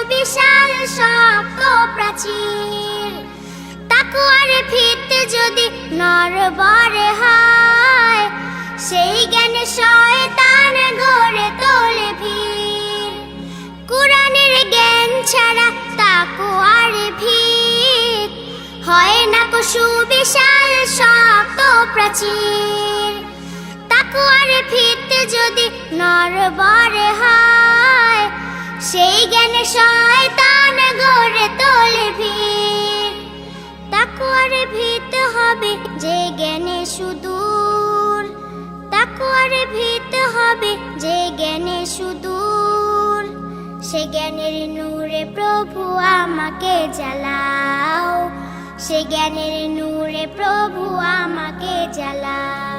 সুবিশাল শক্ত প্রাচীর। তাকওয়ার ভিত যদি নড়বড়ে হয়, সেই জ্ঞানে শয়তান গড়ে তোলে ভিড়। কুরআনের জ্ঞান ছাড়া তাকওয়ার ভিত হয় না কো সুবিশাল শক্ত প্রাচীর। তাকওয়ার ভিত যদি নড়বড়ে হয়, সেই জ্ঞানে শয়তান গড়ে তোলে ভিড়। তাকওয়ার ভিত হবে যে জ্ঞানে সুদূর, তাকওয়ার ভিত হবে যে জ্ঞানে সুদূর। সে জ্ঞানের নূরে প্রভু আমাকে জ্বালাও, সে জ্ঞানের নূরে প্রভু আমাকে জ্বালাও।